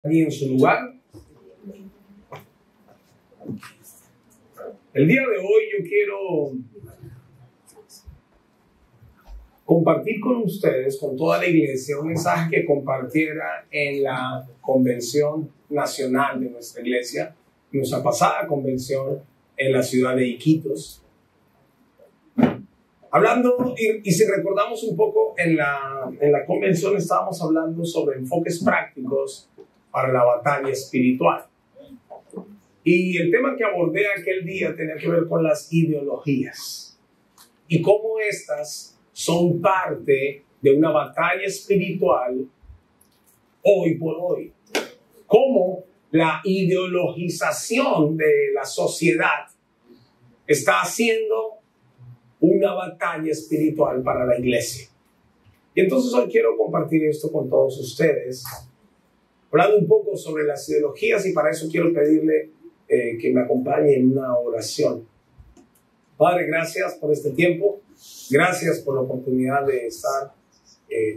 Allí en su lugar. El día de hoy yo quiero compartir con ustedes, con toda la iglesia, un mensaje que compartiera en la convención nacional de nuestra iglesia, nuestra pasada convención en la ciudad de Iquitos. Hablando, y si recordamos un poco, en la convención estábamos hablando sobre enfoques prácticos para la batalla espiritual. Y el tema que abordé aquel día tenía que ver con las ideologías y cómo estas son parte de una batalla espiritual hoy por hoy. Cómo la ideologización de la sociedad está haciendo una batalla espiritual para la iglesia. Y entonces hoy quiero compartir esto con todos ustedes, hablando un poco sobre las ideologías, y para eso quiero pedirle que me acompañe en una oración. Padre, gracias por este tiempo, gracias por la oportunidad de estar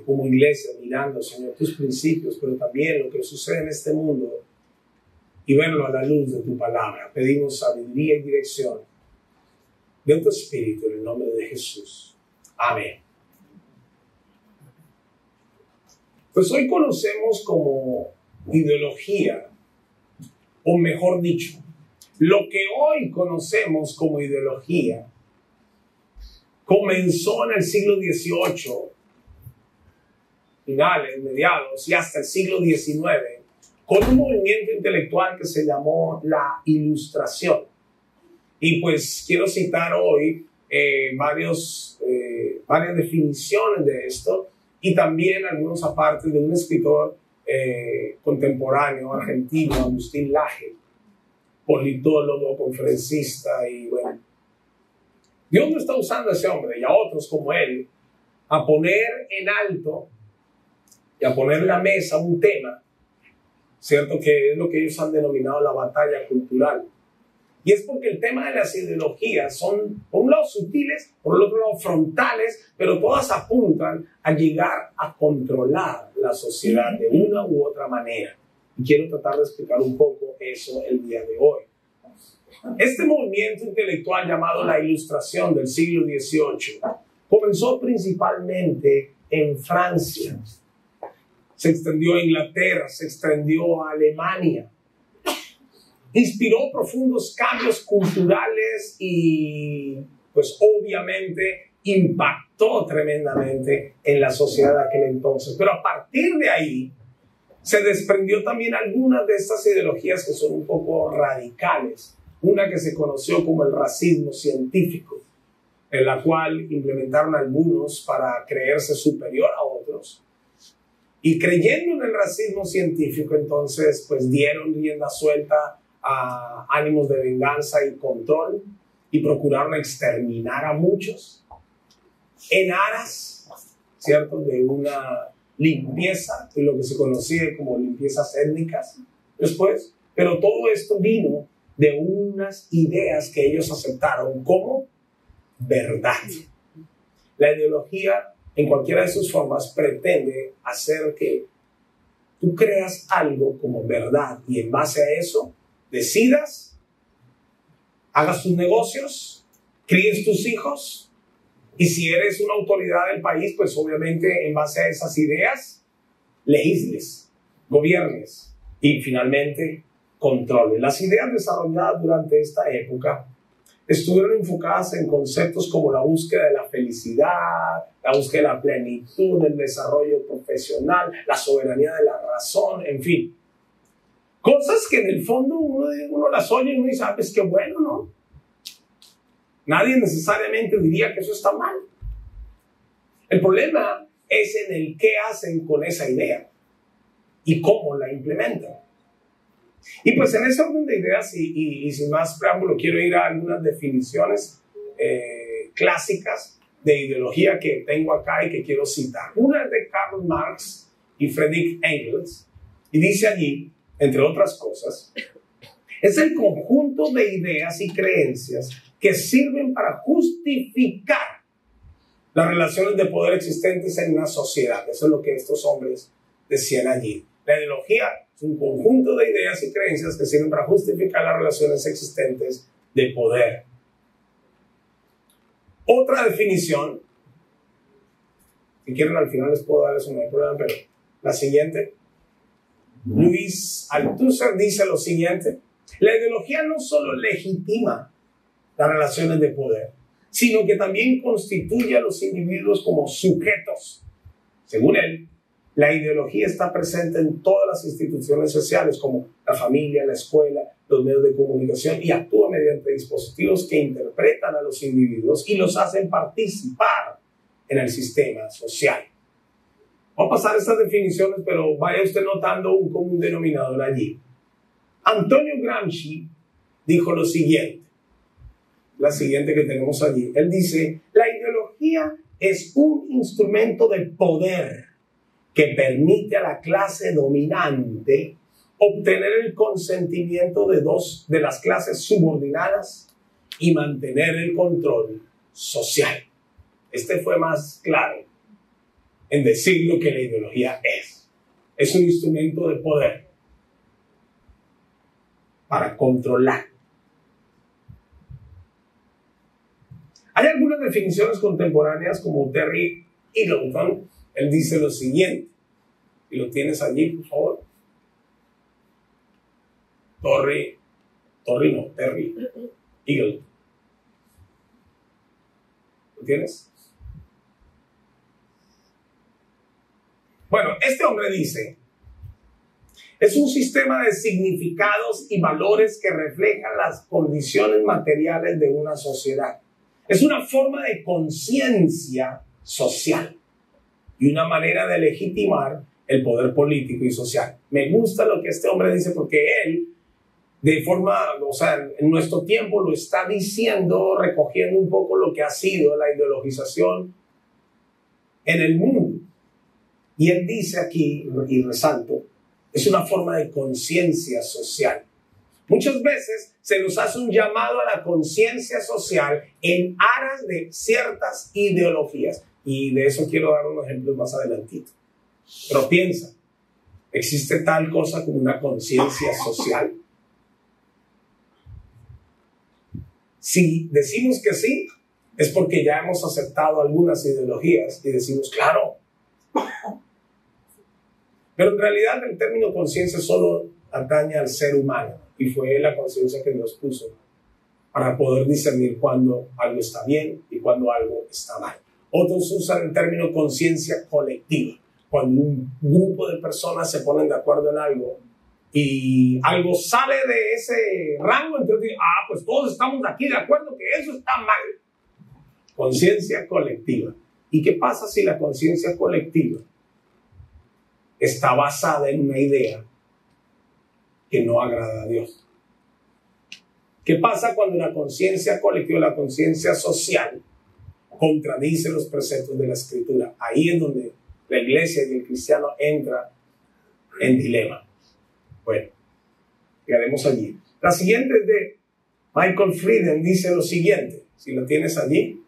como iglesia mirando, Señor, tus principios, pero también lo que sucede en este mundo y verlo a la luz de tu palabra. Pedimos sabiduría y dirección de tu Espíritu en el nombre de Jesús. Amén. Pues hoy conocemos como ideología, o mejor dicho, lo que hoy conocemos como ideología comenzó en el siglo XVIII, finales, mediados y hasta el siglo XIX, con un movimiento intelectual que se llamó la Ilustración. Y pues quiero citar hoy varias definiciones de esto y también algunos apartes de un escritor contemporáneo argentino, Agustín Laje, politólogo, conferencista, y bueno, Dios no está usando a ese hombre y a otros como él a poner en alto y a poner en la mesa un tema, cierto, que es lo que ellos han denominado la batalla cultural. Y es porque el tema de las ideologías son, por un lado, sutiles, por el otro lado, frontales, pero todas apuntan a llegar a controlar la sociedad de una u otra manera. Y quiero tratar de explicar un poco eso el día de hoy. Este movimiento intelectual llamado la Ilustración del siglo XVIII comenzó principalmente en Francia. Se extendió a Inglaterra, se extendió a Alemania. Inspiró profundos cambios culturales y, pues obviamente, impactó tremendamente en la sociedad de aquel entonces. Pero a partir de ahí, se desprendió también algunas de estas ideologías que son un poco radicales. Una que se conoció como el racismo científico, en la cual implementaron algunos para creerse superior a otros. Y creyendo en el racismo científico, entonces, pues dieron rienda suelta a ánimos de venganza y control y procuraron exterminar a muchos en aras, ¿cierto?, de una limpieza, de lo que se conocía como limpiezas étnicas después. Pero todo esto vino de unas ideas que ellos aceptaron como verdad. La ideología, en cualquiera de sus formas, pretende hacer que tú creas algo como verdad y en base a eso decidas, hagas tus negocios, críes tus hijos, y si eres una autoridad del país, pues obviamente en base a esas ideas, legisles, gobiernes y finalmente controles. Las ideas desarrolladas durante esta época estuvieron enfocadas en conceptos como la búsqueda de la felicidad, la búsqueda de la plenitud, el desarrollo profesional, la soberanía de la razón, en fin. Cosas que en el fondo uno las oye y uno dice, pues qué bueno, ¿no? Nadie necesariamente diría que eso está mal. El problema es en el qué hacen con esa idea y cómo la implementan. Y pues en ese orden de ideas y sin más preámbulo, quiero ir a algunas definiciones clásicas de ideología que tengo acá y que quiero citar. Una es de Karl Marx y Friedrich Engels, y dice allí, entre otras cosas, es el conjunto de ideas y creencias que sirven para justificar las relaciones de poder existentes en una sociedad. Eso es lo que estos hombres decían allí. La ideología un conjunto de ideas y creencias que sirven para justificar las relaciones existentes de poder. Otra definición, si quieren al final les puedo dar eso, no hay problema, pero la siguiente. Luis Althusser dice lo siguiente: la ideología no solo legitima las relaciones de poder, sino que también constituye a los individuos como sujetos. Según él, la ideología está presente en todas las instituciones sociales, como la familia, la escuela, los medios de comunicación, y actúa mediante dispositivos que interpretan a los individuos y los hacen participar en el sistema social. Voy a pasar estas definiciones, pero vaya usted notando un común denominador allí. Antonio Gramsci dijo lo siguiente, la siguiente que tenemos allí. Él dice: la ideología es un instrumento de poder que permite a la clase dominante obtener el consentimiento de las clases subordinadas y mantener el control social. Este fue más claro en decir lo que la ideología es. Es un instrumento de poder para controlar. Hay algunas definiciones contemporáneas, como Terry Eagleton. Él dice lo siguiente, y lo tienes allí, por favor. Terry Eagleton. ¿Lo tienes? Bueno, este hombre dice: es un sistema de significados y valores que reflejan las condiciones materiales de una sociedad. Es una forma de conciencia social y una manera de legitimar el poder político y social. Me gusta lo que este hombre dice, porque él, de forma, en nuestro tiempo lo está diciendo, recogiendo un poco lo que ha sido la ideologización en el mundo. Y él dice aquí, y resalto, es una forma de conciencia social. Muchas veces se nos hace un llamado a la conciencia social en aras de ciertas ideologías. Y de eso quiero dar unos ejemplos más adelantito. Pero piensa, ¿existe tal cosa como una conciencia social? Si decimos que sí, es porque ya hemos aceptado algunas ideologías y decimos, claro. Pero en realidad el término conciencia solo atañe al ser humano, y fue la conciencia que Dios puso para poder discernir cuando algo está bien y cuando algo está mal. Otros usan el término conciencia colectiva, cuando un grupo de personas se ponen de acuerdo en algo y algo sale de ese rango, entonces, pues todos estamos aquí de acuerdo que eso está mal. Conciencia colectiva. ¿Y qué pasa si la conciencia colectiva está basada en una idea que no agrada a Dios? ¿Qué pasa cuando la conciencia colectiva, la conciencia social, contradice los preceptos de la Escritura? Ahí es donde la iglesia y el cristiano entra en dilema. Bueno, llegaremos allí. La siguiente es de Michael Frieden, dice lo siguiente, si lo tienes allí.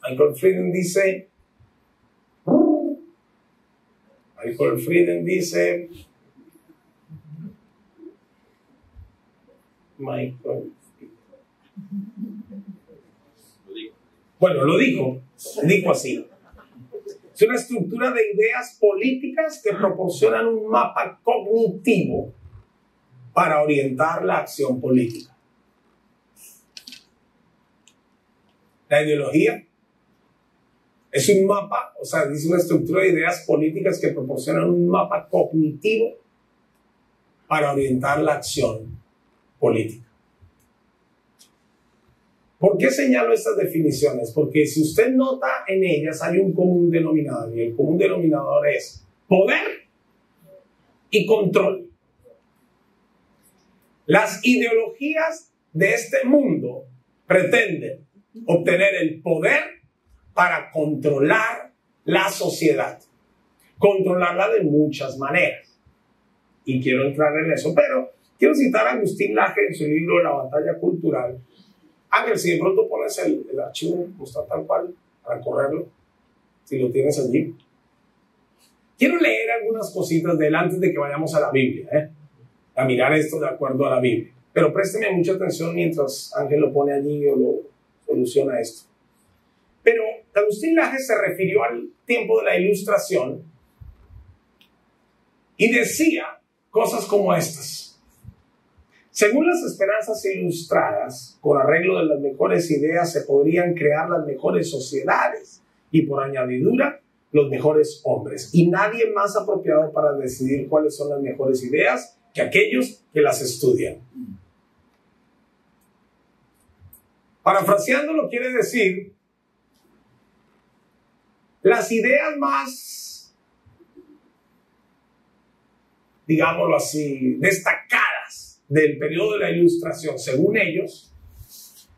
Michael Frieden dice, bueno, lo dijo así. Es una estructura de ideas políticas que proporcionan un mapa cognitivo para orientar la acción política. La ideología es un mapa, dice una estructura de ideas políticas que proporcionan un mapa cognitivo para orientar la acción política. ¿Por qué señalo estas definiciones? Porque si usted nota en ellas hay un común denominador, y el común denominador es poder y control. Las ideologías de este mundo pretenden obtener el poder para controlar la sociedad, controlarla de muchas maneras. Y quiero entrar en eso, pero quiero citar a Agustín Laje en su libro La batalla cultural. Ángel, si de pronto pones el archivo, está tal cual, para correrlo, si lo tienes allí. Quiero leer algunas cositas de él antes de que vayamos a la Biblia, a mirar esto de acuerdo a la Biblia. Pero présteme mucha atención mientras Ángel lo pone allí o lo soluciona esto. Pero Agustín Laje se refirió al tiempo de la Ilustración y decía cosas como estas. Según las esperanzas ilustradas, con arreglo de las mejores ideas se podrían crear las mejores sociedades y por añadidura los mejores hombres. Y nadie más apropiado para decidir cuáles son las mejores ideas que aquellos que las estudian. Parafraseándolo quiere decir, las ideas más, digámoslo así, destacadas del periodo de la Ilustración, según ellos,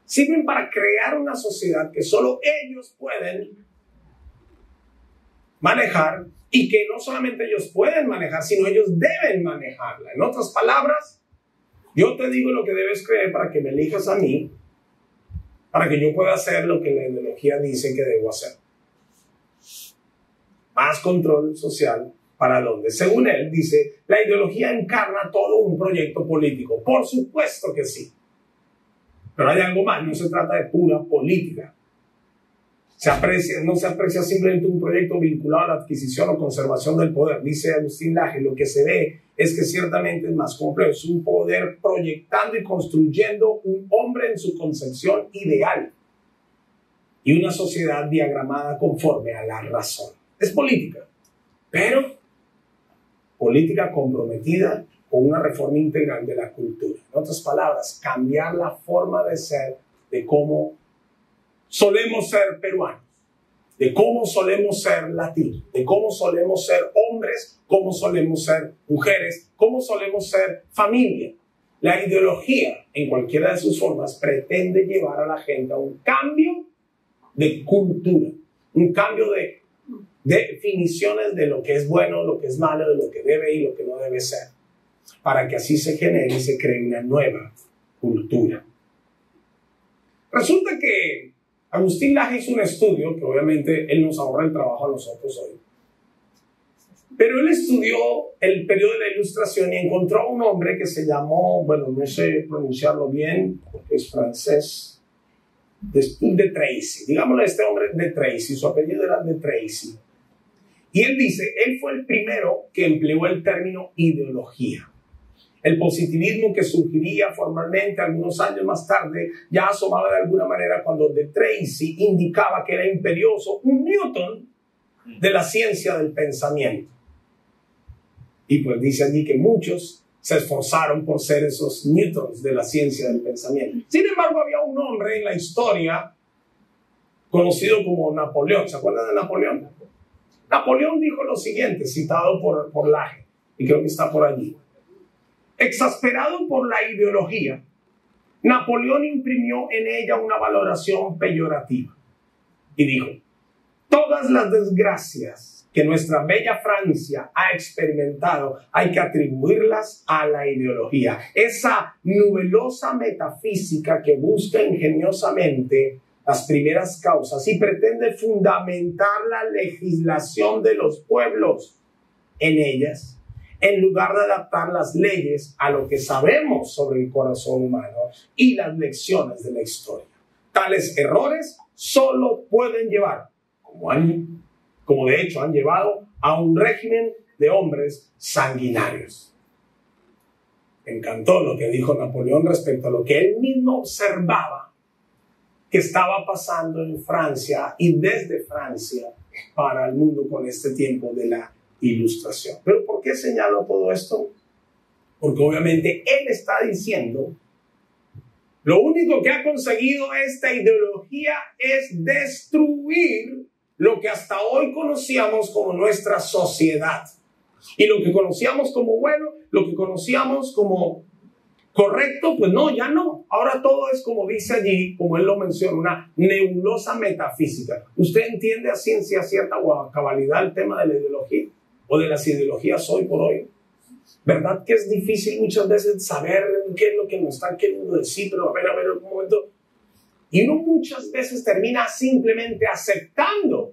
sirven para crear una sociedad que solo ellos pueden manejar y que no solamente ellos pueden manejar, sino ellos deben manejarla. En otras palabras, yo te digo lo que debes creer para que me elijas a mí, para que yo pueda hacer lo que la ideología dice que debo hacer. Más control social, ¿para dónde? Según él, dice, la ideología encarna todo un proyecto político. Por supuesto que sí. Pero hay algo más, no se trata de pura política. No se aprecia simplemente un proyecto vinculado a la adquisición o conservación del poder. Dice Agustín Laje, lo que se ve es que ciertamente es más complejo. Es un poder proyectando y construyendo un hombre en su concepción ideal y una sociedad diagramada conforme a la razón. Es política, pero política comprometida con una reforma integral de la cultura. En otras palabras, cambiar la forma de ser de cómo solemos ser peruanos, de cómo solemos ser latinos, de cómo solemos ser hombres, cómo solemos ser mujeres, cómo solemos ser familia. La ideología, en cualquiera de sus formas, pretende llevar a la gente a un cambio de cultura, un cambio de definiciones de lo que es bueno, lo que es malo, de lo que debe y lo que no debe ser, para que así se genere y se cree una nueva cultura. Resulta que Agustín Laje hizo un estudio, que obviamente él nos ahorra el trabajo a nosotros hoy, pero él estudió el periodo de la Ilustración y encontró a un hombre que se llamó, bueno, no sé pronunciarlo bien, porque es francés, de Tracy, digámosle este hombre de Tracy, su apellido era de Tracy. Y él dice, él fue el primero que empleó el término ideología. El positivismo que surgiría formalmente algunos años más tarde ya asomaba de alguna manera cuando de Tracy indicaba que era imperioso un Newton de la ciencia del pensamiento. Y pues dice allí que muchos se esforzaron por ser esos Newtons de la ciencia del pensamiento. Sin embargo, había un hombre en la historia conocido como Napoleón. ¿Se acuerdan de Napoleón? Napoleón dijo lo siguiente, citado por Laje, y creo que está por allí. Exasperado por la ideología, Napoleón imprimió en ella una valoración peyorativa y dijo, todas las desgracias que nuestra bella Francia ha experimentado hay que atribuirlas a la ideología. Esa nubelosa metafísica que busca ingeniosamente las primeras causas y pretende fundamentar la legislación de los pueblos en ellas, en lugar de adaptar las leyes a lo que sabemos sobre el corazón humano y las lecciones de la historia. Tales errores solo pueden llevar, como de hecho han llevado, a un régimen de hombres sanguinarios. Me encantó lo que dijo Napoleón respecto a lo que él mismo observaba que estaba pasando en Francia y desde Francia para el mundo con este tiempo de la Ilustración. ¿Pero por qué señalo todo esto? Porque obviamente él está diciendo lo único que ha conseguido esta ideología es destruir lo que hasta hoy conocíamos como nuestra sociedad. Y lo que conocíamos como bueno, lo que conocíamos como correcto, pues no, ya no. Ahora todo es como dice allí, como él lo menciona, una nebulosa metafísica. ¿Usted entiende a ciencia cierta o a cabalidad el tema de la ideología? O de las ideologías hoy por hoy. ¿Verdad que es difícil muchas veces saber qué es lo que nos están queriendo decir? Pero a ver, un momento. Y uno muchas veces termina simplemente aceptando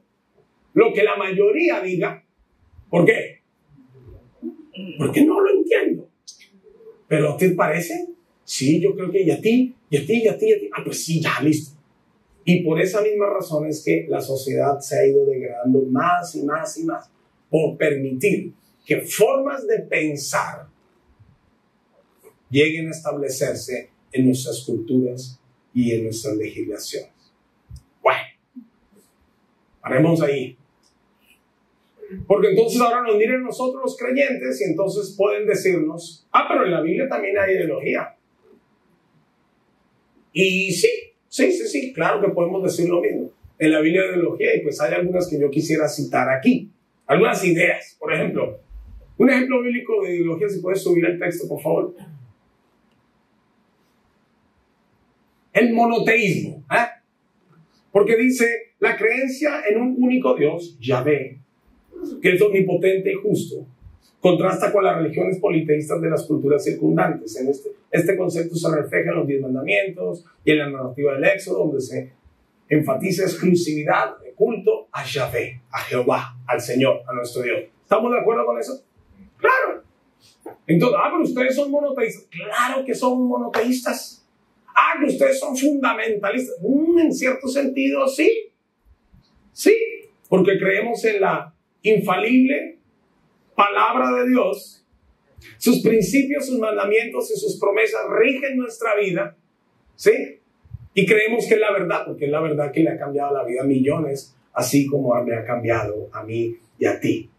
lo que la mayoría diga, ¿Por qué? Porque no lo entiendo. ¿Pero a ti te parece? Sí, yo creo que y a ti. Ah, pues sí, ya, listo. Y por esa misma razón es que la sociedad se ha ido degradando más y más y más por permitir que formas de pensar lleguen a establecerse en nuestras culturas y en nuestras legislaciones. Bueno, paremos ahí. Porque entonces ahora nos miran nosotros los creyentes y entonces pueden decirnos, pero en la Biblia también hay ideología. Y sí, claro que podemos decir lo mismo. En la Biblia hay ideología y pues hay algunas que yo quisiera citar aquí. Algunas ideas, por ejemplo. Un ejemplo bíblico de ideología, si puedes subir el texto, por favor. El monoteísmo. Porque dice, la creencia en un único Dios, Yahvé, que es omnipotente y justo, contrasta con las religiones politeístas de las culturas circundantes. En este concepto se refleja en los 10 mandamientos y en la narrativa del Éxodo, donde se enfatiza exclusividad de culto a Yahvé, a Jehová, al Señor, a nuestro Dios. ¿Estamos de acuerdo con eso? Claro. Entonces, pero ustedes son monoteístas. Claro que son monoteístas. Que ustedes son fundamentalistas. En cierto sentido, sí. Sí, porque creemos en la infalible palabra de Dios. Sus principios, sus mandamientos y sus promesas rigen nuestra vida. ¿Sí? Y creemos que es la verdad, porque es la verdad que le ha cambiado la vida a millones, así como me ha cambiado a mí y a ti.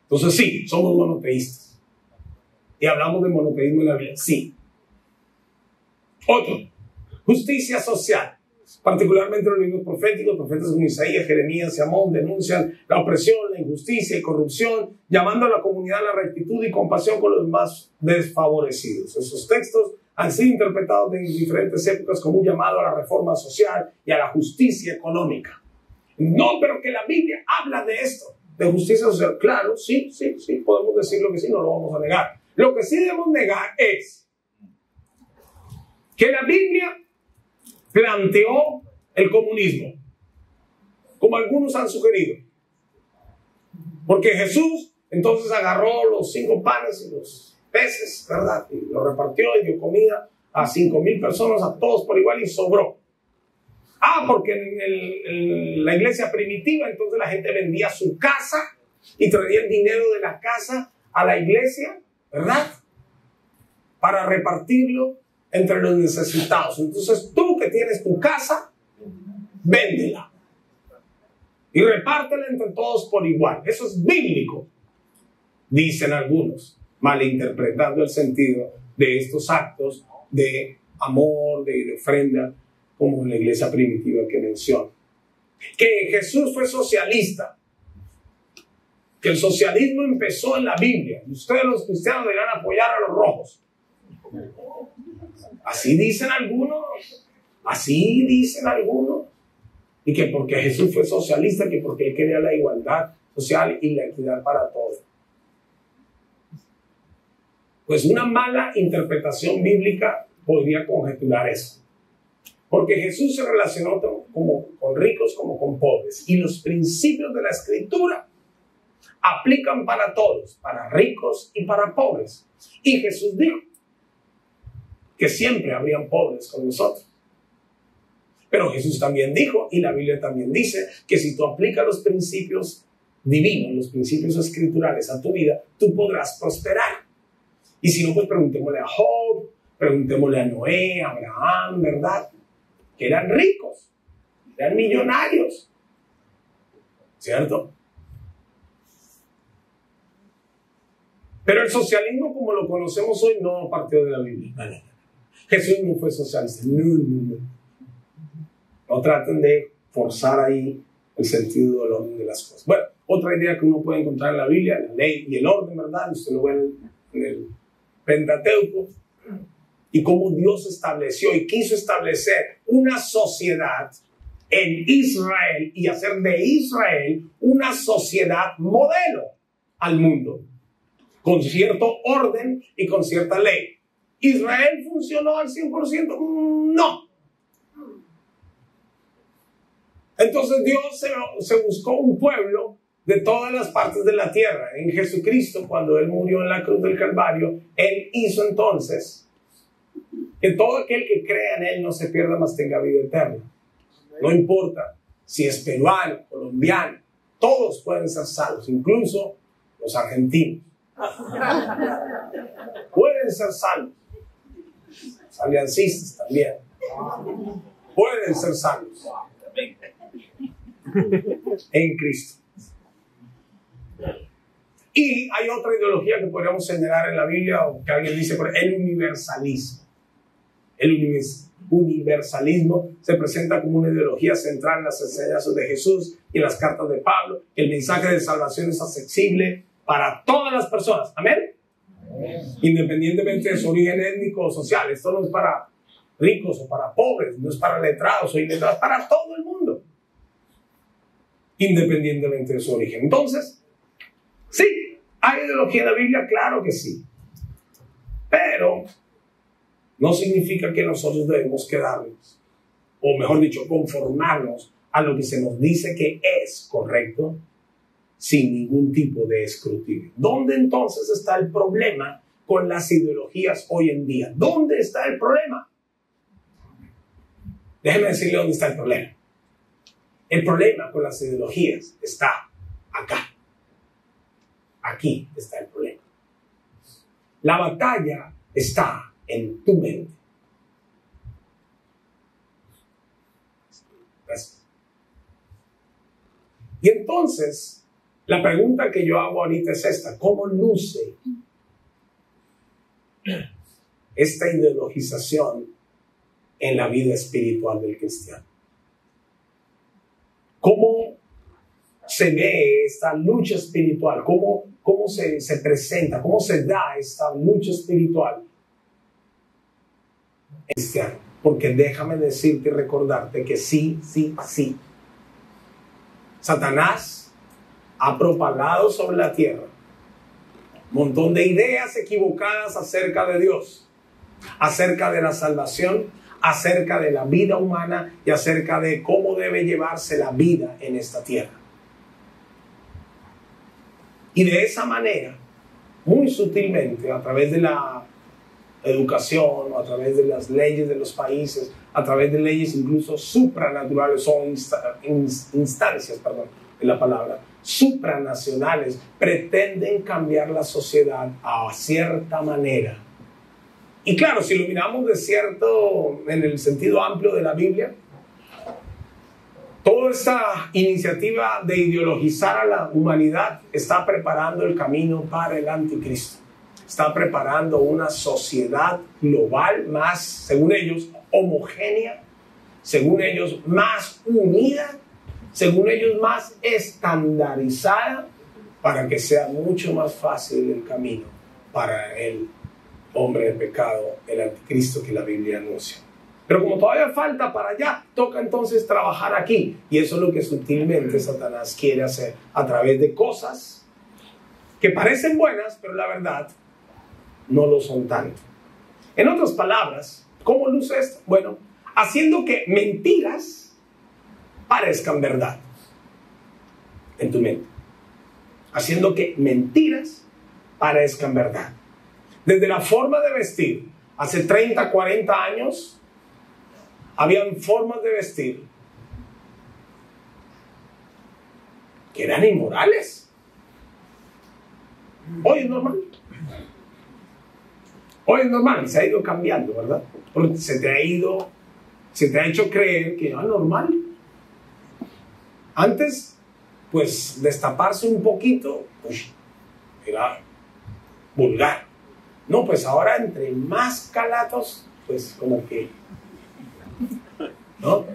Entonces sí, somos monoteístas. Y hablamos de monoteísmo en la Biblia. Sí. Otro, justicia social. Particularmente los libros proféticos, profetas como Isaías, Jeremías y Amón denuncian la opresión, la injusticia y corrupción, llamando a la comunidad a la rectitud y compasión con los más desfavorecidos. Esos textos han sido interpretados en diferentes épocas como un llamado a la reforma social y a la justicia económica. No, pero que la Biblia habla de esto, de justicia social. Claro, sí, podemos decirlo que sí, no lo vamos a negar. Lo que sí debemos negar es que la Biblia planteó el comunismo, como algunos han sugerido. Porque Jesús entonces agarró los 5 panes y los peces, ¿verdad? Y lo repartió y dio comida a 5,000 personas, a todos por igual, y sobró. Porque en la iglesia primitiva entonces la gente vendía su casa y traía el dinero de la casa a la iglesia, ¿verdad? Para repartirlo entre los necesitados. Entonces tú que tienes tu casa, véndela y repártela entre todos por igual. Eso es bíblico, dicen algunos, malinterpretando el sentido de estos actos de amor, de ofrenda, como en la iglesia primitiva que menciona. Que Jesús fue socialista, que el socialismo empezó en la Biblia y ustedes los cristianos deberán apoyar a los rojos. Así dicen algunos, y que porque Jesús fue socialista, que porque él quería la igualdad social y la equidad para todos. Pues una mala interpretación bíblica podría conjeturar eso, porque Jesús se relacionó como con ricos como con pobres, y los principios de la Escritura aplican para todos, para ricos y para pobres. Y Jesús dijo que siempre habrían pobres con nosotros. Pero Jesús también dijo, y la Biblia también dice, que si tú aplicas los principios divinos, los principios escriturales a tu vida, tú podrás prosperar. Y si no, pues preguntémosle a Job, preguntémosle a Noé, a Abraham, ¿verdad? Que eran ricos, eran millonarios, ¿cierto? Pero el socialismo como lo conocemos hoy no partió de la Biblia. Jesús no fue socialista. No. No traten de forzar ahí el sentido del orden de las cosas. Bueno, otra idea que uno puede encontrar en la Biblia, la ley y el orden, ¿verdad? Usted lo ve en el Pentateuco. Y cómo Dios estableció y quiso establecer una sociedad en Israel y hacer de Israel una sociedad modelo al mundo, con cierto orden y con cierta ley. ¿Israel funcionó al 100%? No. Entonces Dios se buscó un pueblo, de todas las partes de la tierra. En Jesucristo, cuando Él murió en la cruz del Calvario, Él hizo entonces que todo aquel que crea en Él no se pierda, mas tenga vida eterna. No importa si es peruano, colombiano, todos pueden ser salvos, incluso los argentinos. Pueden ser salvos. Los aliancistas también. Pueden ser salvos. En Cristo. Y hay otra ideología que podríamos señalar en la Biblia, o que alguien dice, el universalismo. El universalismo se presenta como una ideología central en las enseñanzas de Jesús y en las cartas de Pablo. El mensaje de salvación es accesible para todas las personas. ¿Amén? Independientemente de su origen étnico o social. Esto no es para ricos o para pobres, no es para letrados o iletrados, es para todo el mundo. Independientemente de su origen. Entonces, sí, ¿hay ideología en la Biblia? Claro que sí. Pero no significa que nosotros debemos quedarnos, o mejor dicho, conformarnos a lo que se nos dice que es correcto, sin ningún tipo de escrutinio. ¿Dónde entonces está el problema con las ideologías hoy en día? ¿Dónde está el problema? Déjeme decirle dónde está el problema. El problema con las ideologías está acá. Aquí está el problema. La batalla está en tu mente. Gracias. Y entonces, la pregunta que yo hago ahorita es esta: ¿cómo luce esta ideologización en la vida espiritual del cristiano? ¿Cómo se ve esta lucha espiritual? ¿Cómo se presenta? ¿Cómo se da esta lucha espiritual cristiana? Porque déjame decirte y recordarte que sí. Satanás ha propagado sobre la tierra un montón de ideas equivocadas acerca de Dios, acerca de la salvación, acerca de la vida humana y acerca de cómo debe llevarse la vida en esta tierra. Y de esa manera, muy sutilmente, a través de la educación, a través de las leyes de los países, a través de leyes incluso supranaturales o instancias, de la palabra, supranacionales, pretenden cambiar la sociedad a cierta manera. Y claro, si lo miramos en el sentido amplio de la Biblia, toda esta iniciativa de ideologizar a la humanidad está preparando el camino para el anticristo. Está preparando una sociedad global más, según ellos, homogénea, según ellos, más unida, según ellos, más estandarizada, para que sea mucho más fácil el camino para el hombre de pecado, el anticristo que la Biblia anuncia. Pero como todavía falta para allá, toca entonces trabajar aquí. Y eso es lo que sutilmente Satanás quiere hacer a través de cosas que parecen buenas, pero la verdad no lo son tanto. En otras palabras, ¿cómo luce esto? Bueno, haciendo que mentiras parezcan verdad en tu mente. Haciendo que mentiras parezcan verdad. Desde la forma de vestir, hace 30, 40 años, habían formas de vestir que eran inmorales. Hoy es normal. Hoy es normal, se ha ido cambiando, ¿verdad? Porque se te ha hecho creer que no es normal. Antes, pues, destaparse un poquito, pues, era vulgar. No, pues ahora entre más calatos, pues como que, ¿no?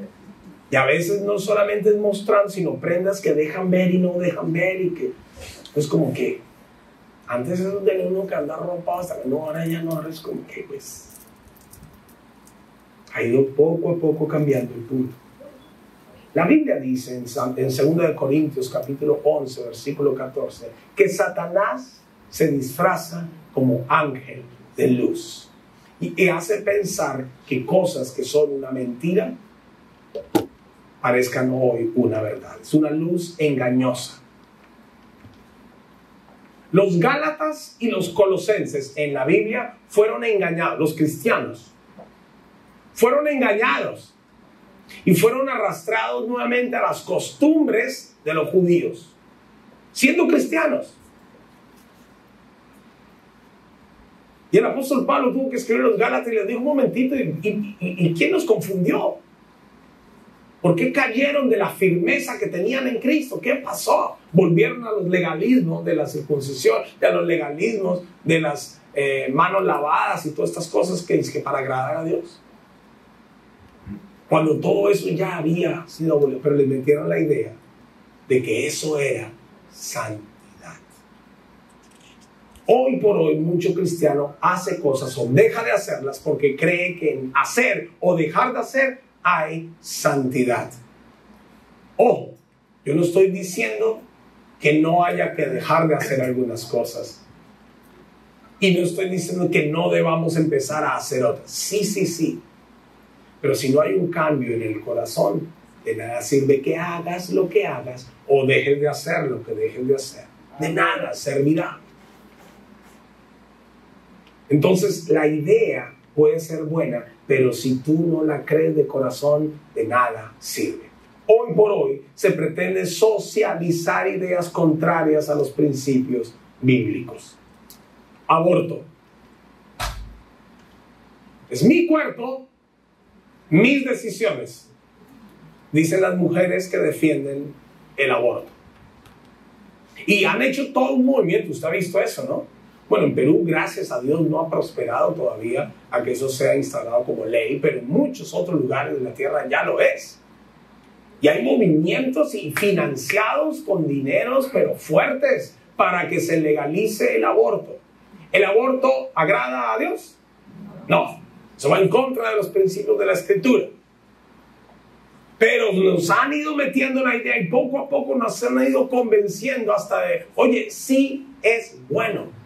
Y a veces no solamente es mostrando, sino prendas que dejan ver y no dejan ver, y que, pues como que, antes eso tenía uno que andar ropado hasta que no, ahora ya no, ahora es como que, pues, ha ido poco a poco cambiando el punto. La Biblia dice en 2 Corintios capítulo 11, versículo 14, que Satanás se disfraza como ángel de luz y hace pensar que cosas que son una mentira parezcan hoy una verdad. Es una luz engañosa. Los Gálatas y los Colosenses en la Biblia fueron engañados, los cristianos fueron engañados y fueron arrastrados nuevamente a las costumbres de los judíos, siendo cristianos. Y el apóstol Pablo tuvo que escribir a los Gálatas y les dijo: un momentito, ¿y quién los confundió? ¿Por qué cayeron de la firmeza que tenían en Cristo? ¿Qué pasó? Volvieron a los legalismos de la circuncisión, a los legalismos de las manos lavadas y todas estas cosas que para agradar a Dios. Cuando todo eso ya había sido abolido, pero les metieron la idea de que eso era santidad. Hoy por hoy mucho cristiano hace cosas o deja de hacerlas porque cree que en hacer o dejar de hacer hay santidad. Ojo, yo no estoy diciendo que no haya que dejar de hacer algunas cosas. Y no estoy diciendo que no debamos empezar a hacer otras. Sí. Pero si no hay un cambio en el corazón, de nada sirve que hagas lo que hagas o dejes de hacer lo que dejes de hacer. De nada servirá. Entonces la idea puede ser buena, pero si tú no la crees de corazón, de nada sirve. Hoy por hoy se pretende socializar ideas contrarias a los principios bíblicos. Aborto. Es mi cuerpo, mis decisiones, dicen las mujeres que defienden el aborto. Y han hecho todo un movimiento, usted ha visto eso, ¿no? Bueno, en Perú, gracias a Dios, no ha prosperado todavía a que eso sea instalado como ley, pero en muchos otros lugares de la tierra ya lo es. Y hay movimientos y financiados con dineros, pero fuertes, para que se legalice el aborto. ¿El aborto agrada a Dios? No. Eso va en contra de los principios de la Escritura. Pero nos han ido metiendo la idea y poco a poco nos han ido convenciendo hasta de, oye, sí es bueno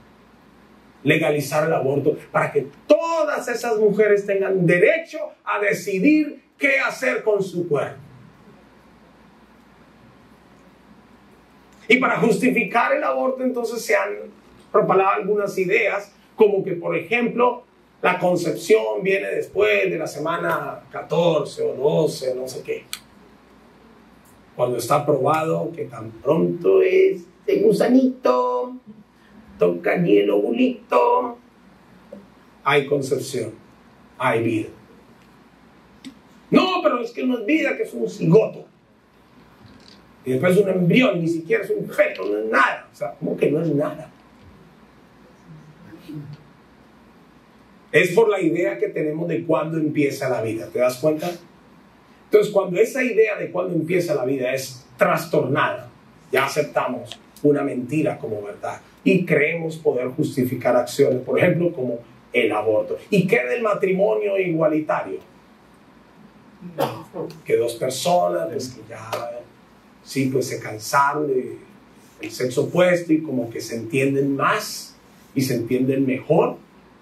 legalizar el aborto para que todas esas mujeres tengan derecho a decidir qué hacer con su cuerpo. Y para justificar el aborto entonces se han propalado algunas ideas, como que por ejemplo la concepción viene después de la semana 14 o 12, no sé qué. Cuando está probado que tan pronto es de gusanito, toca ni el ovulito, hay concepción, hay vida. No, pero es que no es vida, que es un cigoto. Y después un embrión, ni siquiera es un feto, no es nada. O sea, ¿cómo que no es nada? Es por la idea que tenemos de cuándo empieza la vida, ¿te das cuenta? Entonces, cuando esa idea de cuándo empieza la vida es trastornada, ya aceptamos una mentira como verdad y creemos poder justificar acciones, por ejemplo, como el aborto. ¿Y qué del matrimonio igualitario? Que dos personas, pues que ya sí, pues se cansaron del sexo opuesto y como que se entienden más y se entienden mejor,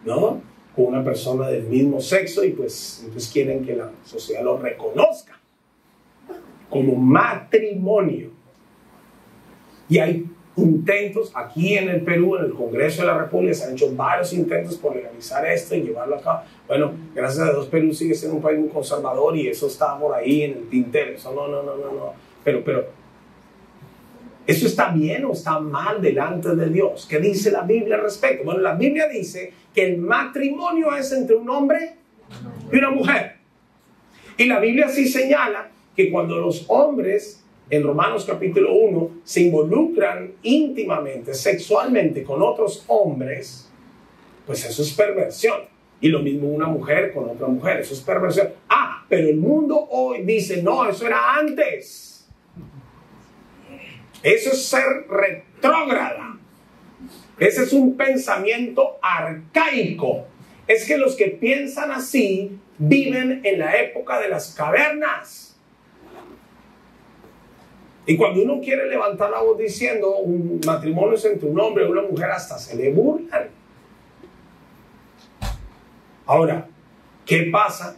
¿no? Con una persona del mismo sexo y pues entonces quieren que la sociedad lo reconozca como matrimonio. Y hay intentos aquí en el Perú, en el Congreso de la República, se han hecho varios intentos por legalizar esto y llevarlo a cabo. Bueno, gracias a Dios Perú sigue siendo un país muy conservador y eso está por ahí en el tintero. Eso no. Pero, ¿eso está bien o está mal delante de Dios? ¿Qué dice la Biblia al respecto? Bueno, la Biblia dice que el matrimonio es entre un hombre y una mujer. Y la Biblia sí señala que cuando los hombres, en Romanos capítulo 1, se involucran íntimamente, sexualmente con otros hombres, pues eso es perversión. Y lo mismo una mujer con otra mujer, eso es perversión. Ah, pero el mundo hoy dice, no, eso era antes. Eso es ser retrógrada. Ese es un pensamiento arcaico. Es que los que piensan así viven en la época de las cavernas. Y cuando uno quiere levantar la voz diciendo un matrimonio es entre un hombre y una mujer, hasta se le burlan. Ahora, ¿qué pasa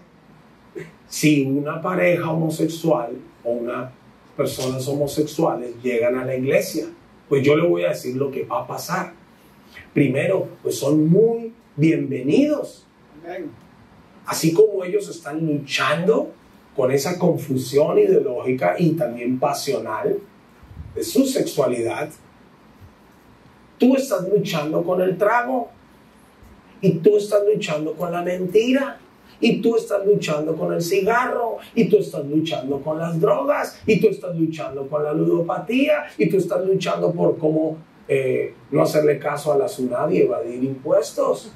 si una pareja homosexual o unas personas homosexuales llegan a la iglesia? Pues yo le voy a decir lo que va a pasar. Primero, pues son muy bienvenidos. Así como ellos están luchando con esa confusión ideológica y también pasional de su sexualidad, tú estás luchando con el trago, y tú estás luchando con la mentira, y tú estás luchando con el cigarro, y tú estás luchando con las drogas, y tú estás luchando con la ludopatía, y tú estás luchando por cómo no hacerle caso a la SUNAT y evadir impuestos.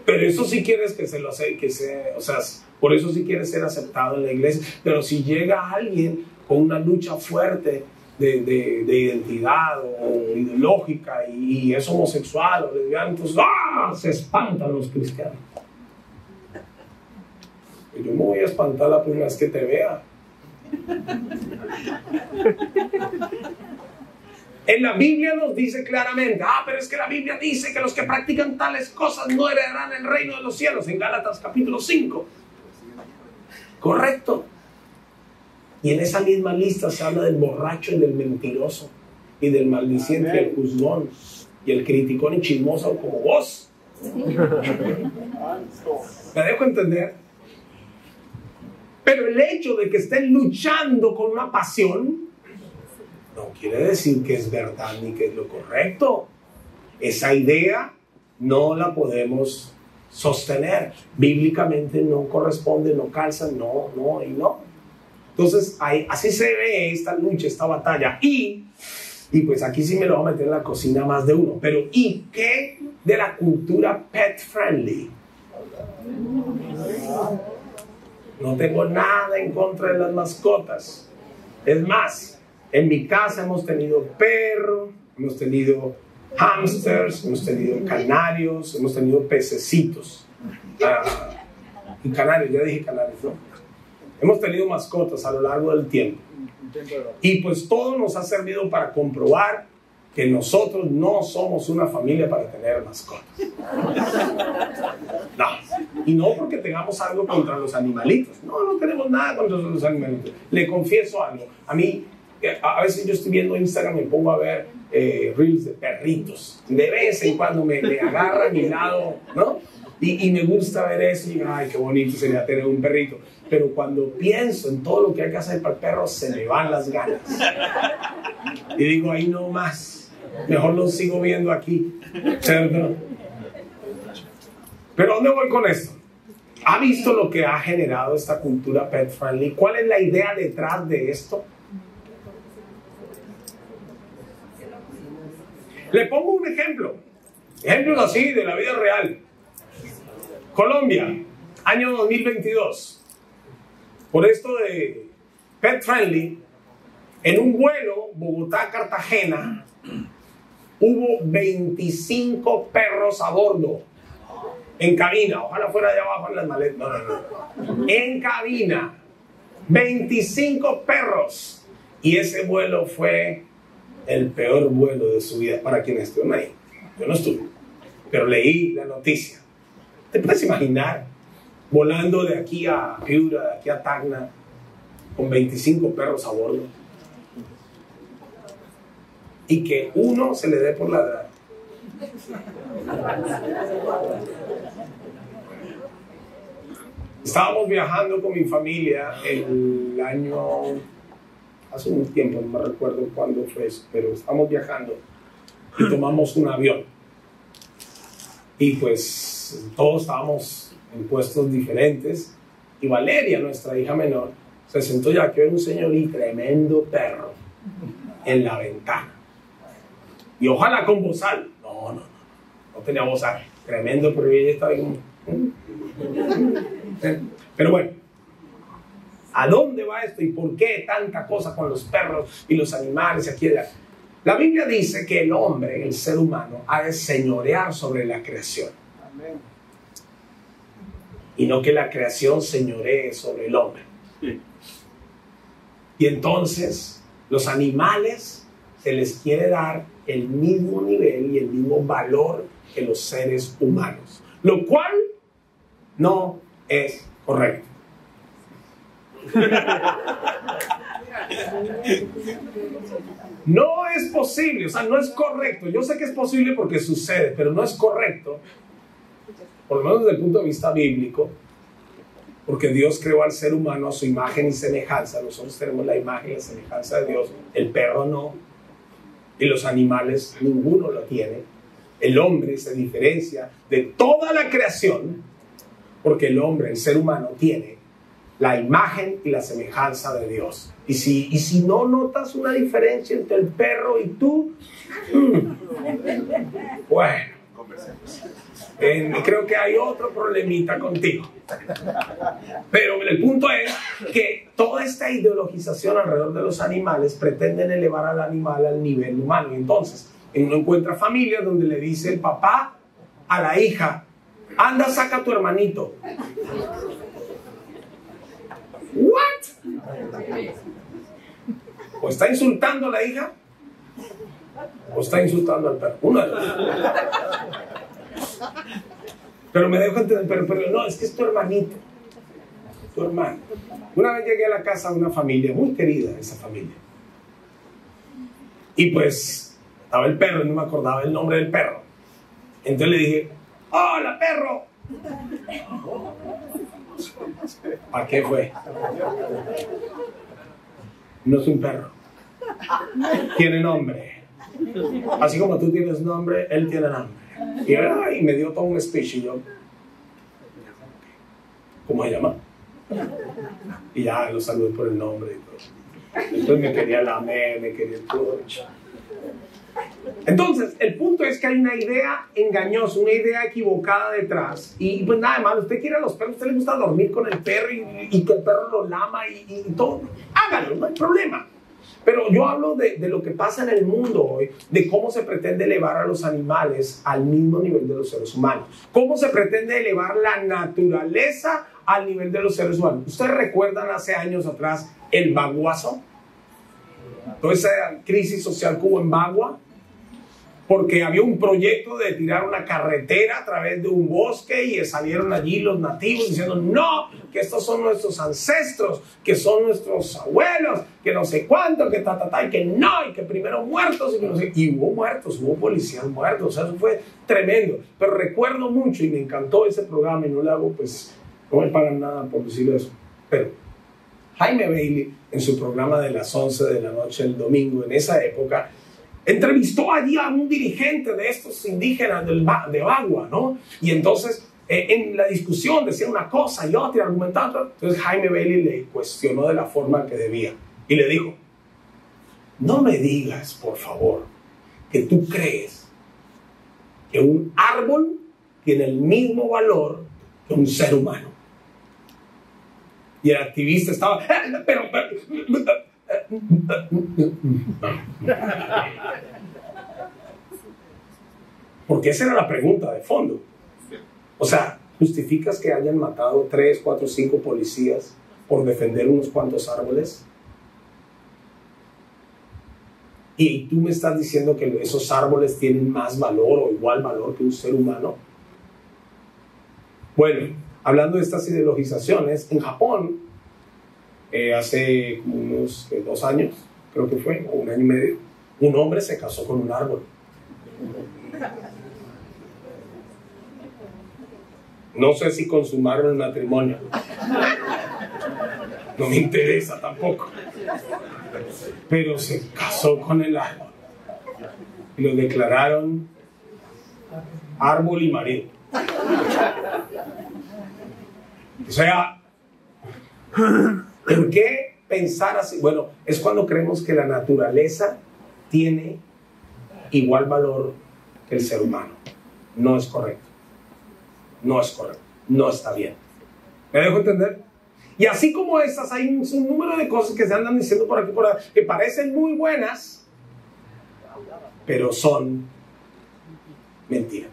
Pero eso sí quieres que se lo hace, o sea, por eso sí quieres ser aceptado en la iglesia. Pero si llega alguien con una lucha fuerte de identidad o ideológica y es homosexual o lesbiano, entonces se espantan los cristianos. Y yo me voy a espantar la primera vez que te vea. En la Biblia nos dice claramente, pero es que la Biblia dice que los que practican tales cosas no heredarán el reino de los cielos, en Gálatas capítulo 5. Correcto. Y en esa misma lista se habla del borracho y del mentiroso, y del maldiciente y el juzgón, y el criticón y chismoso como vos. ¿Me dejo entender? Pero el hecho de que estén luchando con una pasión no quiere decir que es verdad ni que es lo correcto. Esa idea no la podemos sostener. Bíblicamente no corresponde, no calza, no y no. Entonces, así se ve esta lucha, esta batalla. Y pues aquí sí me lo voy a meter en la cocina más de uno. Pero ¿y qué de la cultura pet friendly? No tengo nada en contra de las mascotas. Es más, en mi casa hemos tenido perros, hemos tenido hamsters, hemos tenido canarios, hemos tenido pececitos. Y canarios, ya dije canarios, ¿no? Hemos tenido mascotas a lo largo del tiempo. Y pues todo nos ha servido para comprobar que nosotros no somos una familia para tener mascotas. No. Y no porque tengamos algo contra los animalitos. No tenemos nada contra los animalitos. Le confieso algo. A mí, a veces yo estoy viendo Instagram y me pongo a ver reels de perritos. De vez en cuando me agarra a mi lado, ¿no? Y me gusta ver eso y digo, ay, qué bonito sería tener un perrito. Pero cuando pienso en todo lo que hay que hacer para el perro, se me van las ganas. Y digo, ahí no más. Mejor lo sigo viendo aquí. ¿Cierto? Pero ¿dónde voy con esto? ¿Ha visto lo que ha generado esta cultura pet friendly? ¿Cuál es la idea detrás de esto? Le pongo un ejemplo. Ejemplos así de la vida real. Colombia, año 2022. Por esto de pet friendly, en un vuelo Bogotá-Cartagena hubo 25 perros a bordo. En cabina, ojalá fuera de abajo en las maletas. No. En cabina, 25 perros. Y ese vuelo fue el peor vuelo de su vida para quienes estuvieron ahí. Yo no estuve, pero leí la noticia. ¿Te puedes imaginar volando de aquí a Piura, de aquí a Tacna, con 25 perros a bordo? Y que uno se le dé por ladrar. Estábamos viajando con mi familia el año, hace un tiempo, no me recuerdo cuándo fue eso, pero estábamos viajando y tomamos un avión. Y pues todos estábamos en puestos diferentes y Valeria, nuestra hija menor, se sentó ya que era un señor y tremendo perro en la ventana. Y ojalá con bozal. No tenía bozal. Tremendo, pero ella estaba ahí como... Pero bueno, ¿a dónde va esto y por qué tanta cosa con los perros y los animales aquí y allá? La Biblia dice que el hombre, el ser humano, ha de señorear sobre la creación. Amén. Y no que la creación señoree sobre el hombre. Sí. Y entonces, los animales se les quiere dar el mismo nivel y el mismo valor que los seres humanos. Lo cual no es correcto. No es posible, o sea, no es correcto. Yo sé que es posible porque sucede, pero no es correcto, por lo menos desde el punto de vista bíblico, porque Dios creó al ser humano a su imagen y semejanza. Nosotros tenemos la imagen y la semejanza de Dios, el perro no, y los animales ninguno lo tiene. El hombre se diferencia de toda la creación porque el hombre, el ser humano, tiene la imagen y la semejanza de Dios. Y si no notas una diferencia entre el perro y tú, bueno, creo que hay otro problemita contigo. Pero el punto es que toda esta ideologización alrededor de los animales pretenden elevar al animal al nivel humano. Y entonces uno encuentra familias donde le dice el papá a la hija: anda, saca a tu hermanito. ¿What? ¿O está insultando a la hija? ¿O está insultando al perro? Una de las dos. Pero me dejo entender, pero no, es que es tu hermanito, tu hermano. Una vez llegué a la casa de una familia, muy querida esa familia. Y pues estaba el perro y no me acordaba el nombre del perro. Entonces le dije: ¡hola, perro! ¿Para qué fue? No es un perro. Tiene nombre. Así como tú tienes nombre, él tiene nombre. Y me dio todo un speech y yo: ¿cómo se llama? Y ya lo saludé por el nombre y todo. Entonces me quería lamer, me quería todo. Entonces, el punto es que hay una idea engañosa, una idea equivocada detrás. Y pues nada más, usted quiere a los perros, a usted le gusta dormir con el perro y que el perro lo lama y todo. Hágalo, no hay problema. Pero yo hablo de lo que pasa en el mundo hoy, de cómo se pretende elevar a los animales al mismo nivel de los seres humanos. Cómo se pretende elevar la naturaleza al nivel de los seres humanos. ¿Ustedes recuerdan hace años atrás el baguazo? Toda esa crisis social que hubo en Bagua, porque había un proyecto de tirar una carretera a través de un bosque y salieron allí los nativos diciendo: no, que estos son nuestros ancestros, que son nuestros abuelos, que no sé cuánto, que y que no, y que primero muertos, y que no sé. Y hubo muertos, hubo policías muertos, o sea, eso fue tremendo. Pero recuerdo mucho y me encantó ese programa, y no le hago, pues, no me pagan nada por decir eso, pero Jaime Bailey, en su programa de las 11 de la noche el domingo, en esa época, entrevistó allí a un dirigente de estos indígenas de Bagua, ¿no? Y entonces, en la discusión decía una cosa y otra, argumentando. Entonces Jaime Bailey le cuestionó de la forma que debía y le dijo: no me digas, por favor, que tú crees que un árbol tiene el mismo valor que un ser humano. Y el activista estaba: pero porque esa era la pregunta de fondo. O sea, ¿justificas que hayan matado 3, 4, 5 policías por defender unos cuantos árboles? Y tú me estás diciendo que esos árboles tienen más valor o igual valor que un ser humano. Bueno, hablando de estas ideologizaciones, en Japón, hace como unos 2 años, creo que fue, o 1 año y medio, un hombre se casó con un árbol. No sé si consumaron el matrimonio. No me interesa tampoco. Pero se casó con el árbol. Y lo declararon árbol y marido. O sea, ¿por qué pensar así? Bueno, es cuando creemos que la naturaleza tiene igual valor que el ser humano. No es correcto. No es correcto. No está bien. ¿Me dejo entender? Y así como estas, hay un número de cosas que se andan diciendo por aquí por allá, que parecen muy buenas, pero son mentira.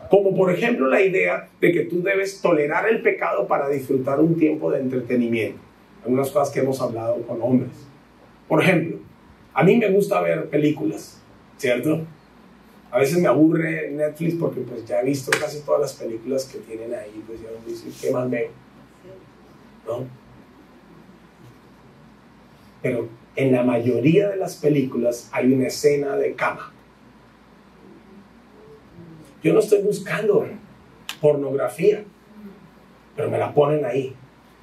Como por ejemplo la idea de que tú debes tolerar el pecado para disfrutar un tiempo de entretenimiento. Algunas cosas que hemos hablado con hombres. Por ejemplo, a mí me gusta ver películas, ¿cierto? A veces me aburre Netflix porque pues ya he visto casi todas las películas que tienen ahí, pues yo digo, ¿qué más veo? ¿No? Pero en la mayoría de las películas hay una escena de cama. Yo no estoy buscando pornografía, pero me la ponen ahí.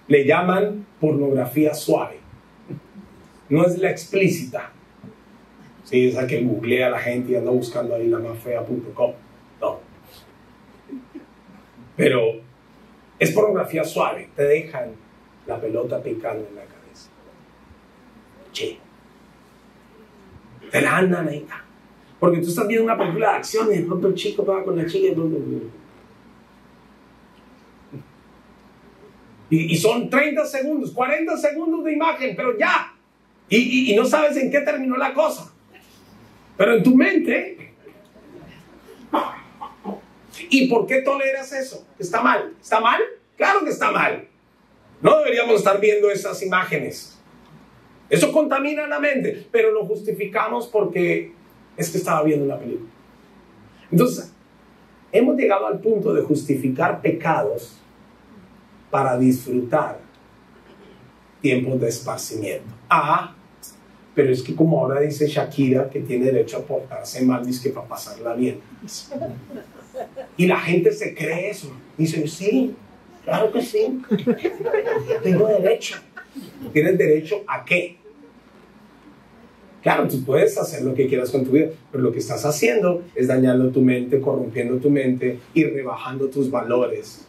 Le llaman pornografía suave. No es la explícita. Sí, esa que googlea a la gente y anda buscando ahí la más fea.com. No. Pero es pornografía suave. Te dejan la pelota picando en la cabeza. Che. Te la andan ahí. Porque tú estás viendo una película de acción y de pronto el chico va con la chica y de pronto... Y son 30 segundos, 40 segundos de imagen, pero ya. Y no sabes en qué terminó la cosa. Pero en tu mente... ¿Y por qué toleras eso? ¿Está mal? ¿Está mal? Claro que está mal. No deberíamos estar viendo esas imágenes. Eso contamina la mente, pero lo justificamos porque es que estaba viendo una película. Entonces, hemos llegado al punto de justificar pecados para disfrutar tiempos de esparcimiento. Pero es que como ahora dice Shakira que tiene derecho a portarse mal, dice que para pasarla bien. Y la gente se cree eso. Dice, sí, claro que sí. Tengo derecho. ¿Tienes derecho a qué? Claro, tú puedes hacer lo que quieras con tu vida, pero lo que estás haciendo es dañando tu mente, corrompiendo tu mente y rebajando tus valores.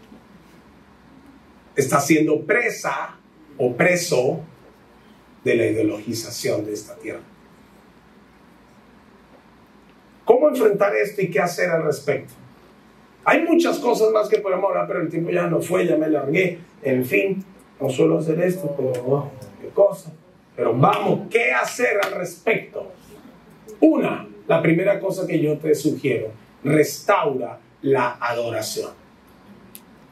Estás siendo presa o preso de la ideologización de esta tierra. ¿Cómo enfrentar esto y qué hacer al respecto? Hay muchas cosas más que podemos hablar, pero el tiempo ya no fue, ya me largué. En fin, no suelo hacer esto, pero qué cosa. Pero vamos, ¿qué hacer al respecto? La primera cosa que yo te sugiero, restaura la adoración.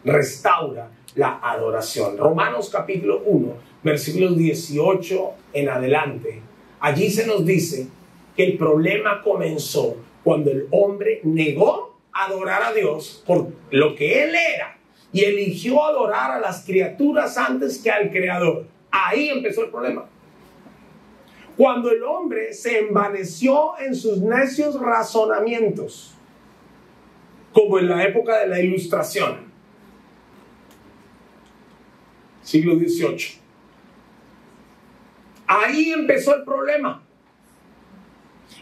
Restaura la adoración. Romanos capítulo 1, versículos 18 en adelante. Allí se nos dice que el problema comenzó cuando el hombre negó adorar a Dios por lo que él era y eligió adorar a las criaturas antes que al Creador. Ahí empezó el problema. Cuando el hombre se envaneció en sus necios razonamientos, como en la época de la Ilustración, siglo XVIII. Ahí empezó el problema.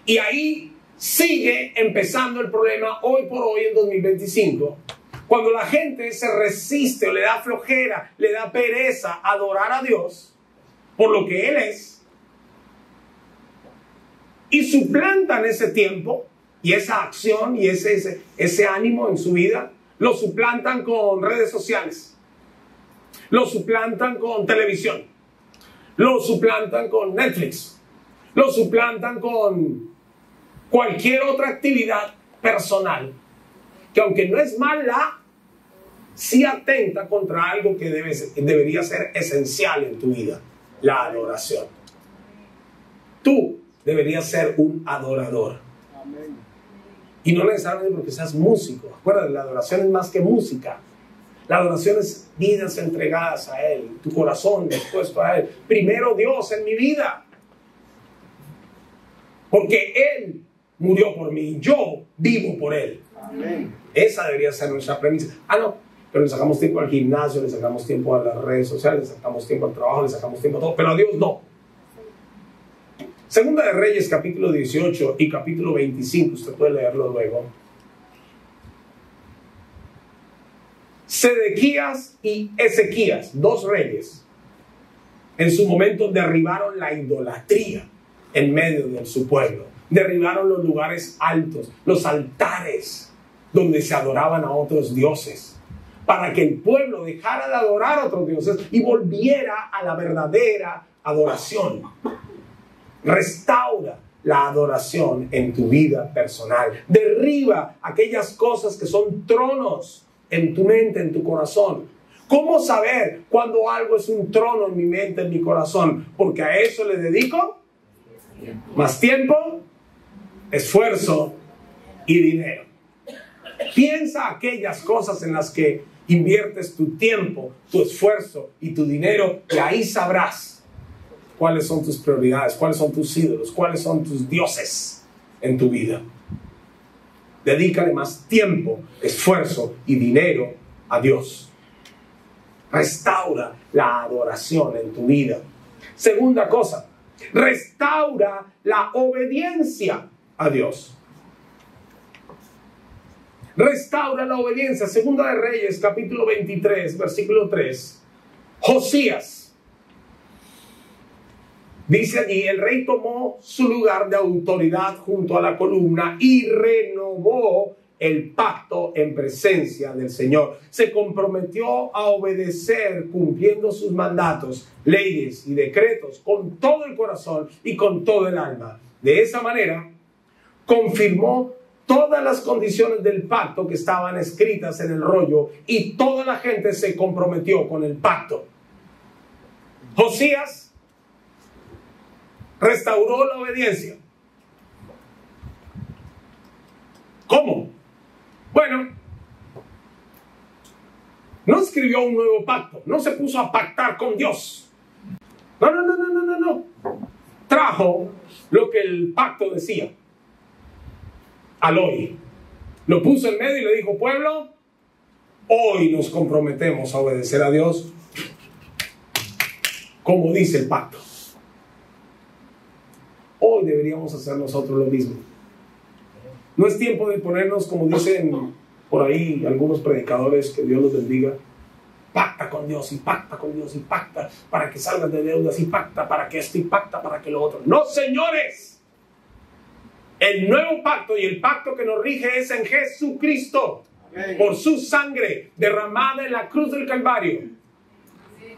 Y ahí sigue empezando el problema hoy por hoy en 2025. Cuando la gente se resiste o le da flojera, le da pereza adorar a Dios por lo que Él es, y suplantan ese tiempo y esa acción y ese ánimo en su vida, lo suplantan con redes sociales, lo suplantan con televisión, lo suplantan con Netflix, lo suplantan con cualquier otra actividad personal que, aunque no es mala, sí atenta contra algo que debería ser esencial en tu vida: la adoración. Tú deberías ser un adorador. Amén. Y no necesariamente porque seas músico. Acuérdate, la adoración es más que música. La adoración es vidas entregadas a Él, tu corazón dispuesto a Él. Primero Dios en mi vida, porque Él murió por mí, yo vivo por Él. Amén. Esa debería ser nuestra premisa. No, pero le sacamos tiempo al gimnasio, le sacamos tiempo a las redes sociales, le sacamos tiempo al trabajo, le sacamos tiempo a todo, pero a Dios no. Segunda de Reyes, capítulo 18 y capítulo 25, usted puede leerlo luego. Sedequías y Ezequías, dos reyes, en su momento derribaron la idolatría en medio de su pueblo. Derribaron los lugares altos, los altares donde se adoraban a otros dioses, para que el pueblo dejara de adorar a otros dioses y volviera a la verdadera adoración. Restaura la adoración en tu vida personal. Derriba aquellas cosas que son tronos en tu mente, en tu corazón. ¿Cómo saber cuando algo es un trono en mi mente, en mi corazón? Porque a eso le dedico más tiempo, esfuerzo y dinero. Piensa aquellas cosas en las que inviertes tu tiempo, tu esfuerzo y tu dinero, y ahí sabrás cuáles son tus prioridades, cuáles son tus ídolos, cuáles son tus dioses en tu vida. Dedícale más tiempo, esfuerzo y dinero a Dios. Restaura la adoración en tu vida. Segunda cosa, restaura la obediencia a Dios. Restaura la obediencia. Segunda de Reyes, capítulo 23, versículo 3. Josías. Dice allí, el rey tomó su lugar de autoridad junto a la columna y renovó el pacto en presencia del Señor. Se comprometió a obedecer cumpliendo sus mandatos, leyes y decretos con todo el corazón y con todo el alma. De esa manera, confirmó todas las condiciones del pacto que estaban escritas en el rollo y toda la gente se comprometió con el pacto. Josías restauró la obediencia. ¿Cómo? Bueno, no escribió un nuevo pacto, no se puso a pactar con Dios. No. Trajo lo que el pacto decía al hoy. Lo puso en medio y le dijo, pueblo, hoy nos comprometemos a obedecer a Dios como dice el pacto. Hoy deberíamos hacer nosotros lo mismo. No es tiempo de ponernos, como dicen por ahí algunos predicadores, que Dios los bendiga, pacta con Dios y pacta con Dios y pacta para que salgas de deudas y pacta para que esto y pacta para que lo otro. No, señores. El nuevo pacto y el pacto que nos rige es en Jesucristo. Por su sangre derramada en la cruz del Calvario.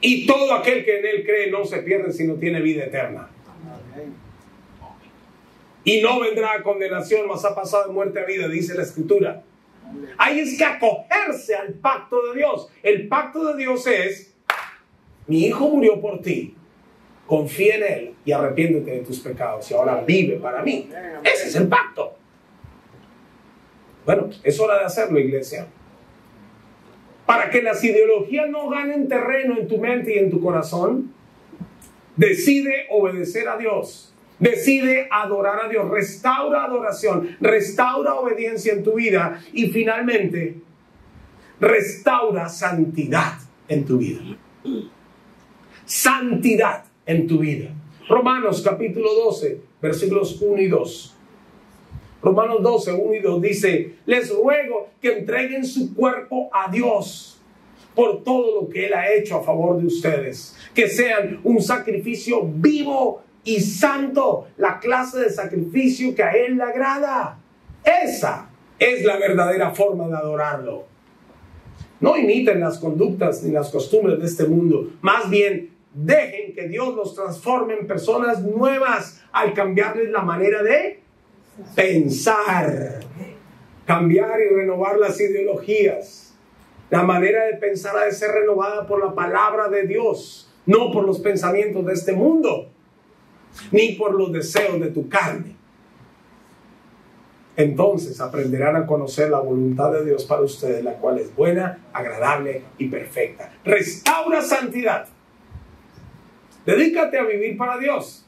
Y todo aquel que en él cree no se pierde, sino tiene vida eterna. Y no vendrá a condenación, mas ha pasado de muerte a vida, dice la Escritura. Ahí es que acogerse al pacto de Dios. El pacto de Dios es, mi hijo murió por ti, confía en él y arrepiéntete de tus pecados y ahora vive para mí. Ese es el pacto. Bueno, es hora de hacerlo, iglesia. Para que las ideologías no ganen terreno en tu mente y en tu corazón, decide obedecer a Dios. Decide adorar a Dios. Restaura adoración, restaura obediencia en tu vida y finalmente restaura santidad en tu vida. Santidad en tu vida. Romanos capítulo 12, versículos 1 y 2. Romanos 12, 1 y 2 dice, les ruego que entreguen su cuerpo a Dios por todo lo que Él ha hecho a favor de ustedes. Que sean un sacrificio vivo y santo, la clase de sacrificio que a Él le agrada. Esa es la verdadera forma de adorarlo. No imiten las conductas ni las costumbres de este mundo. Más bien, dejen que Dios los transforme en personas nuevas al cambiarles la manera de pensar. Cambiar y renovar las ideologías. La manera de pensar ha de ser renovada por la palabra de Dios, no por los pensamientos de este mundo, ni por los deseos de tu carne. Entonces aprenderán a conocer la voluntad de Dios para ustedes, la cual es buena, agradable y perfecta. Restaura santidad. Dedícate a vivir para Dios.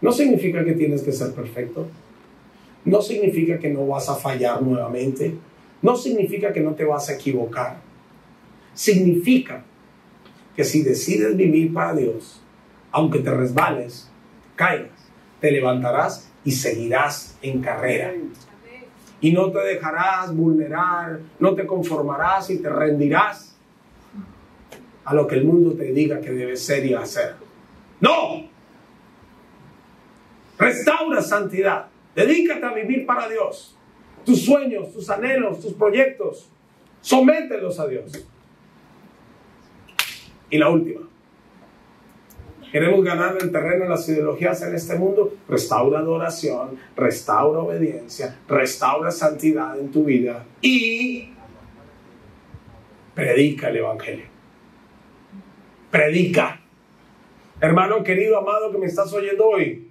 No significa que tienes que ser perfecto. No significa que no vas a fallar nuevamente. No significa que no te vas a equivocar. Significa que si decides vivir para Dios, aunque te resbales, caigas, te levantarás y seguirás en carrera. Y no te dejarás vulnerar, no te conformarás y te rendirás a lo que el mundo te diga que debes ser y hacer. ¡No! Restaura santidad. Dedícate a vivir para Dios. Tus sueños, tus anhelos, tus proyectos, somételos a Dios. Y la última. Queremos ganar el terreno en las ideologías en este mundo. Restaura adoración, restaura obediencia, restaura santidad en tu vida y predica el evangelio. Predica. Hermano querido, amado que me estás oyendo hoy,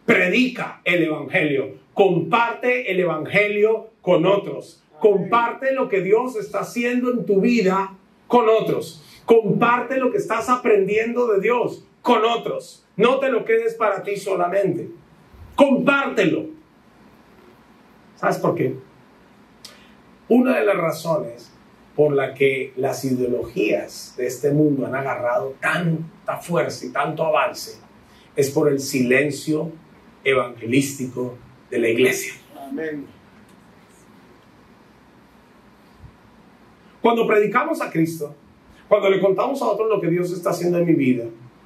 predica el evangelio. Comparte el evangelio con otros. Comparte lo que Dios está haciendo en tu vida con otros. Comparte lo que estás aprendiendo de Dios con otros. No te lo quedes para ti solamente. Compártelo. ¿Sabes por qué? Una de las razones por la que las ideologías de este mundo han agarrado tanta fuerza y tanto avance es por el silencio evangelístico de la iglesia. Amén. Cuando predicamos a Cristo, cuando le contamos a otros lo que Dios está haciendo en mi vida,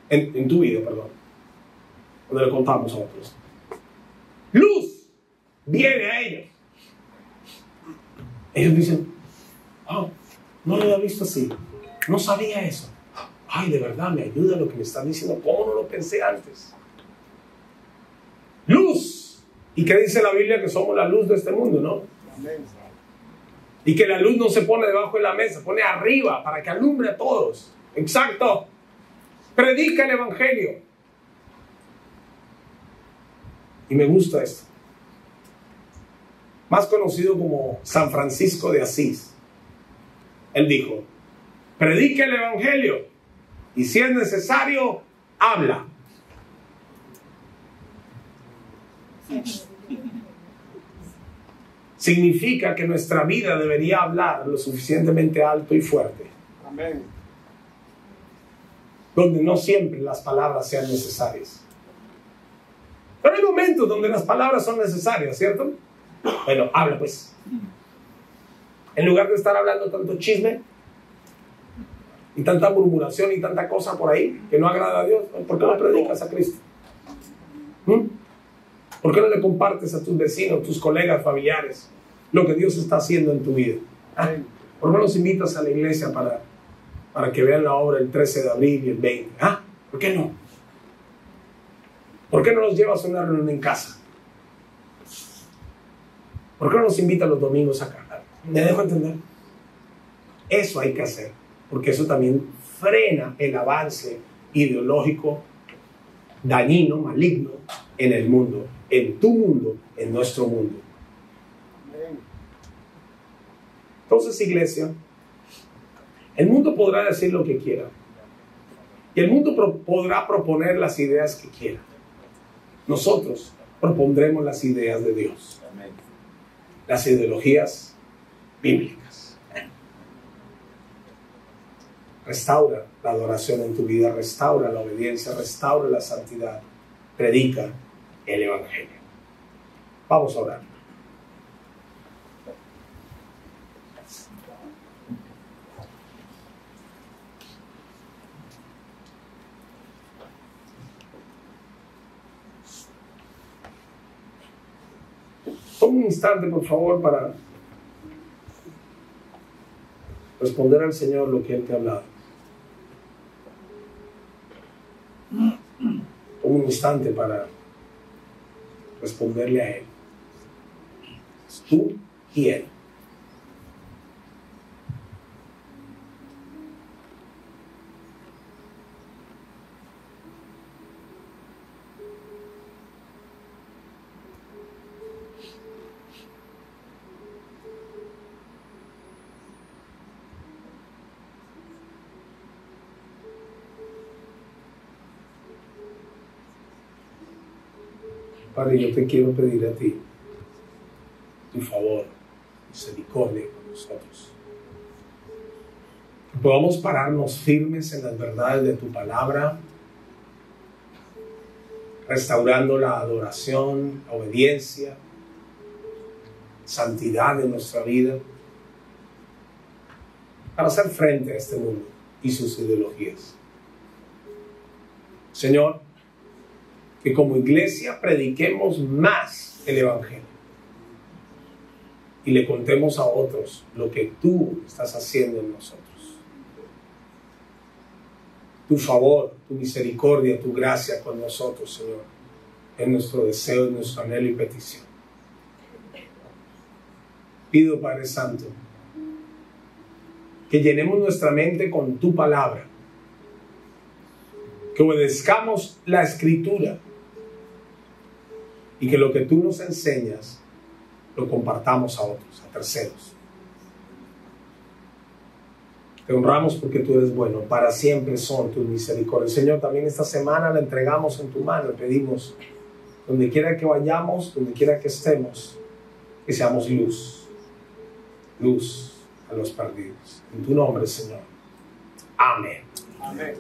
en tu vida, perdón, cuando le contamos a otros, luz viene a ellos. Ellos dicen, oh, no lo había visto así, no sabía eso. Ay, de verdad, me ayuda lo que me están diciendo. ¿Cómo no lo pensé antes? Luz. ¿Y qué dice la Biblia? Que somos la luz de este mundo, ¿no? Amén. Y que la luz no se pone debajo de la mesa, se pone arriba para que alumbre a todos. Exacto. Predica el evangelio. Y me gusta esto. Más conocido como San Francisco de Asís. Él dijo, predica el evangelio y si es necesario, habla. Significa que nuestra vida debería hablar lo suficientemente alto y fuerte. Amén. Donde no siempre las palabras sean necesarias. Pero hay momentos donde las palabras son necesarias, ¿cierto? Bueno, habla pues. En lugar de estar hablando tanto chisme y tanta murmuración y tanta cosa por ahí que no agrada a Dios, ¿por qué no predicas a Cristo? ¿Por qué no le compartes a tus vecinos, tus colegas, familiares, lo que Dios está haciendo en tu vida? ¿Por qué no los invitas a la iglesia para que vean la obra el 13 de abril y el 20? ¿Por qué no? ¿Por qué no los llevas a una reunión en casa? ¿Por qué no los invitas los domingos acá? ¿Me dejo entender? Eso hay que hacer, porque eso también frena el avance ideológico dañino, maligno en el mundo, en tu mundo, en nuestro mundo. Entonces, iglesia, el mundo podrá decir lo que quiera y el mundo podrá proponer las ideas que quiera. Nosotros propondremos las ideas de Dios, las ideologías bíblicas. Restaura la adoración en tu vida, restaura la obediencia, restaura la santidad, predica el evangelio. Vamos a orar. Toma un instante, por favor, para responder al Señor lo que Él te ha hablado. Toma un instante para responderle a Él. Tú y Él. Padre, yo te quiero pedir a ti tu favor, misericordia con nosotros. Que podamos pararnos firmes en las verdades de tu palabra, restaurando la adoración, la obediencia, santidad en nuestra vida, para hacer frente a este mundo y sus ideologías. Señor, que como iglesia prediquemos más el evangelio y le contemos a otros lo que tú estás haciendo en nosotros. Tu favor, tu misericordia, tu gracia con nosotros, Señor, es nuestro deseo, es nuestro anhelo y petición. Pido, Padre Santo, que llenemos nuestra mente con tu palabra, que obedezcamos la Escritura y que lo que tú nos enseñas lo compartamos a otros, a terceros. Te honramos porque tú eres bueno. Para siempre son tus misericordias. Señor, también esta semana la entregamos en tu mano. Pedimos, donde quiera que vayamos, donde quiera que estemos, que seamos luz. Luz a los perdidos. En tu nombre, Señor. Amén. Amén.